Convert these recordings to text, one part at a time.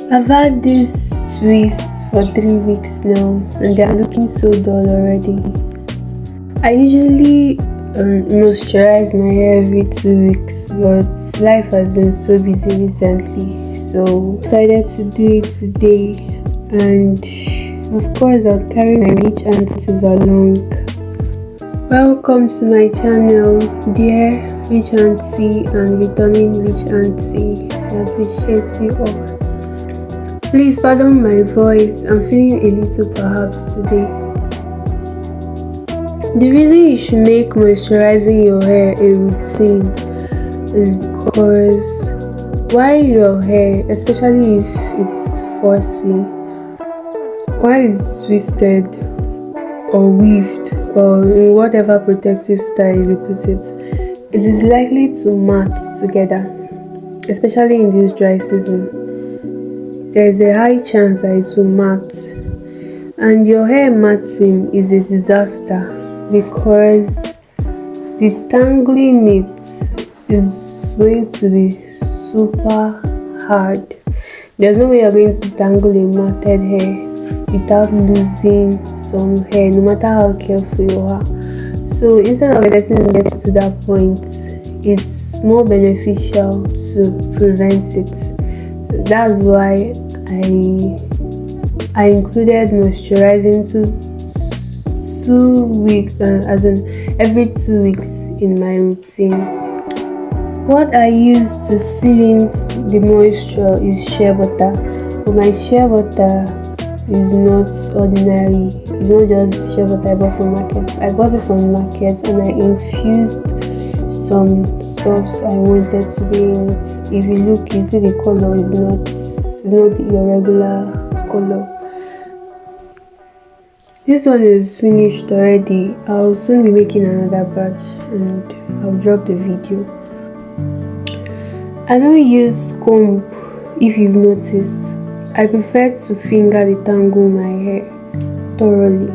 I've had these twists for 3 weeks now and they are looking so dull already. I usually moisturize my hair every 2 weeks, but life has been so busy recently, so decided to do it today. And of course, I'll carry my rich aunties along. Welcome to my channel, dear rich auntie and returning rich auntie. I appreciate you all. Please pardon my voice, I'm feeling a little perhaps today. The reason you should make moisturizing your hair a routine is because while your hair, especially if it's fussy, while it's twisted or weaved or in whatever protective style you put it, it is likely to mat together, especially in this dry season. There is a high chance that it will mat, and your hair matting is a disaster because the tangling it is going to be super hard. There's no way you're going to tangle a matted hair without losing some hair, no matter how careful you are. So instead of letting it get to that point, it's more beneficial to prevent it. So that's why I included moisturizing 2 weeks, as in every 2 weeks in my routine. What I use to seal in the moisture is shea butter, but my shea butter is not ordinary. It's not just shea butter I bought from market. I bought it from market and I infused some stuffs I wanted to be in it. If you look, you see the color is not your regular color. This one is finished already. I'll soon be making another batch and I'll drop the video. I don't use comb, if you've noticed. I prefer to finger detangle my hair thoroughly.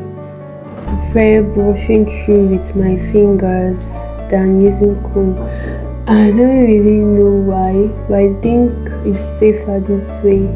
I prefer brushing through with my fingers than using comb. I don't really know why, but I think it's safer this way.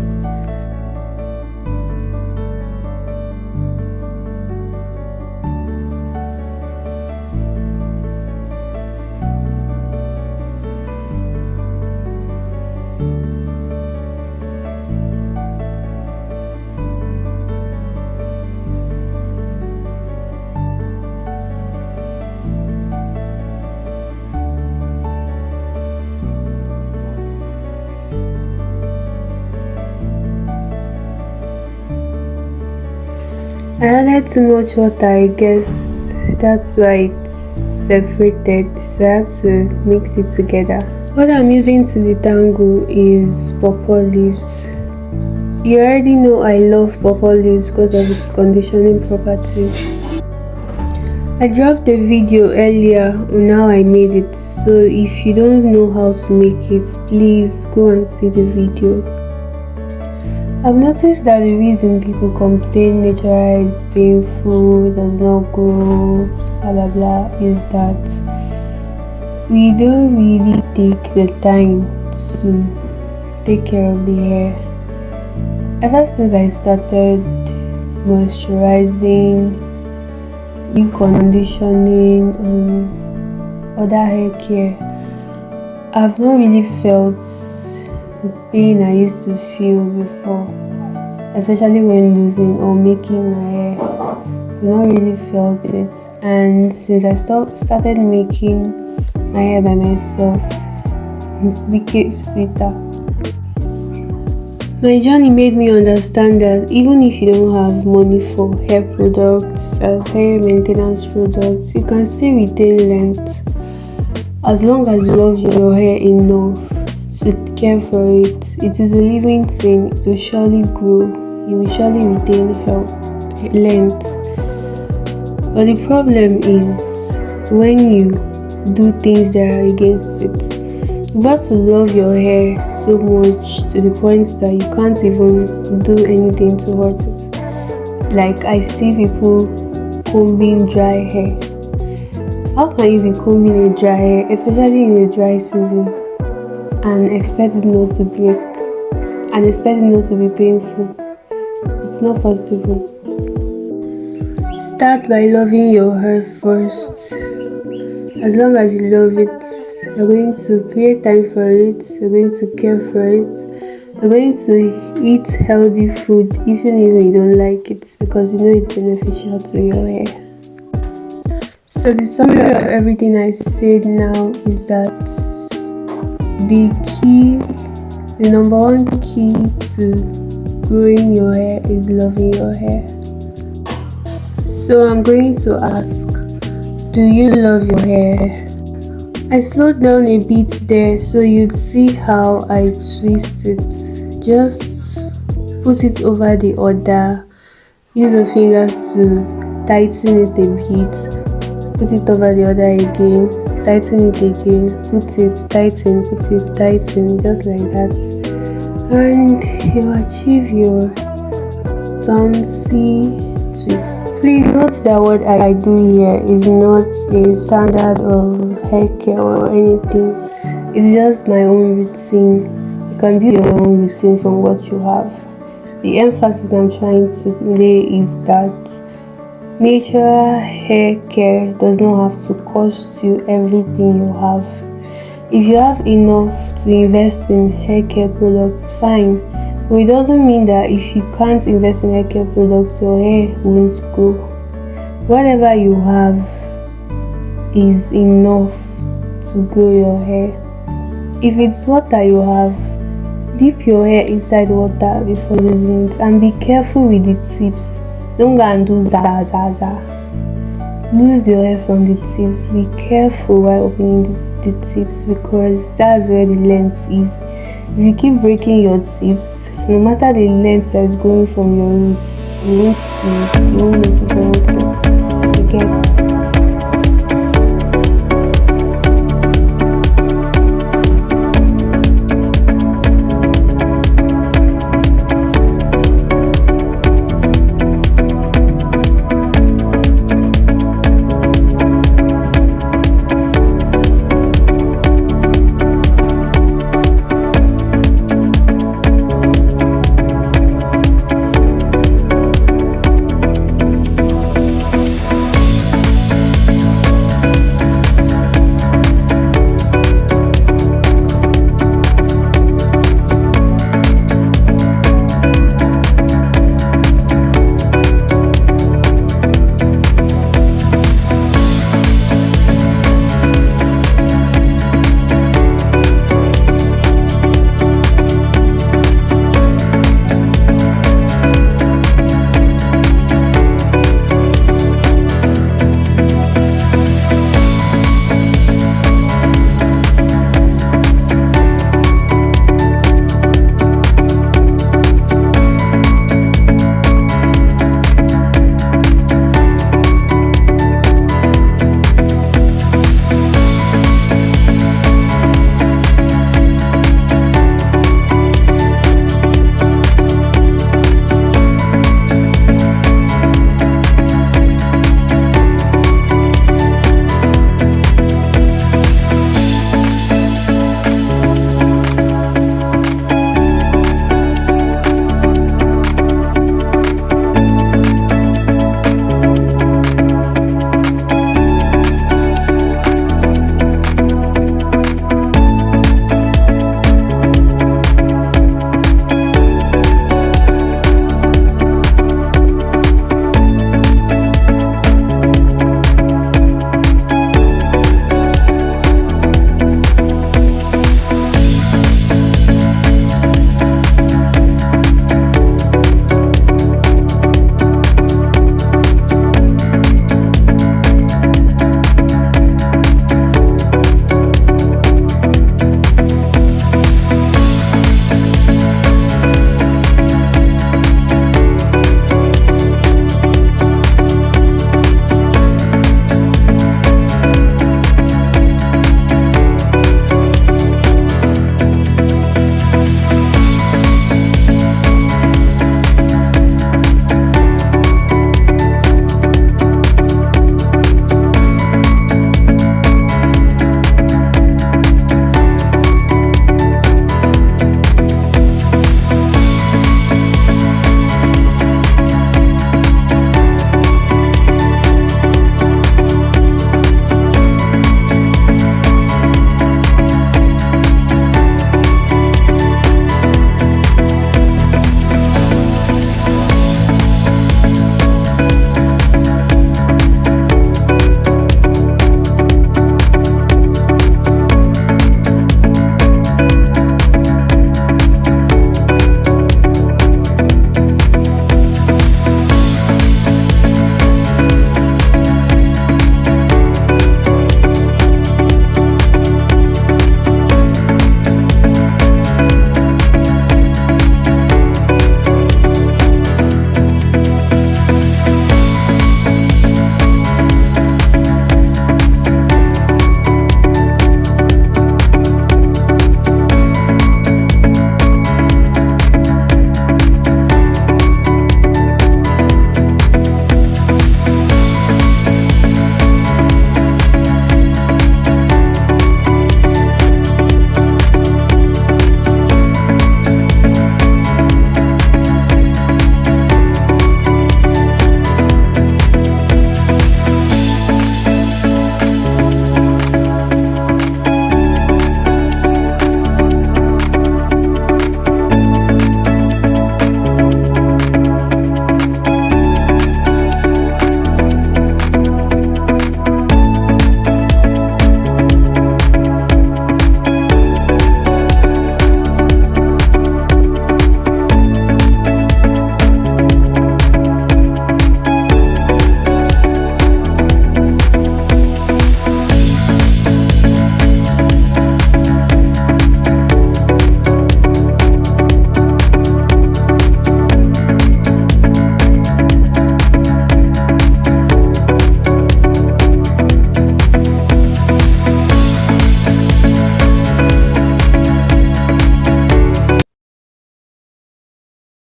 I added too much water, I guess that's why it's separated, so I had to mix it together. What I'm using to detangle is pawpaw leaves. You already know I love pawpaw leaves because of its conditioning property. I dropped a video earlier on how I made it, so if you don't know how to make it, please go and see the video. I've noticed that the reason people complain natural hair is painful, does not grow, blah blah blah, is that we don't really take the time to take care of the hair. Ever since I started moisturizing, conditioning, and other hair care, I've not really felt the pain I used to feel before, especially when losing or making my hair. I've not really felt it, and since I started making my hair by myself, it became sweeter. My journey made me understand that even if you don't have money for hair products as hair maintenance products, you can still retain length as long as you love your hair enough to care for it. It is a living thing. It will surely grow. You will surely retain length. But the problem is when you do things that are against it. You got to love your hair so much to the point that you can't even do anything to hurt it. Like I see people combing dry hair. How can you be combing a dry hair, especially in a dry season, and expect it not to break? and expect it not to be painful. It's not possible. Start by loving your hair first. As long as you love it, you're going to create time for it, you're going to care for it, you're going to eat healthy food even if you don't like it, because you know it's beneficial to your hair. So the summary of everything I said now is that the number one key to growing your hair is loving your hair. So I'm going to ask, do you love your hair? I slowed down a bit there so you'd see how I twist it. Just put it over the other. Use your fingers to tighten it a bit. Put it over the other again. Tighten it again. Put it, tighten, put it, tighten. Just like that. And you achieve your bouncy twist. Please note that what I do here is not a standard of hair care or anything. It's just my own routine. You can build your own routine from what you have. The emphasis I'm trying to lay is that natural hair care does not have to cost you everything you have. If you have enough to invest in hair care products, fine. But it doesn't mean that if you can't invest in hair care products, your hair won't grow. Whatever you have is enough to grow your hair. If it's water you have, dip your hair inside water before using it, and be careful with the tips. Don't go and do za. Lose your hair from the tips. Be careful while opening the tips, because that's where the length is. If you keep breaking your tips, no matter the length that is going from your roots, you won't see it, you won't notice anything. You get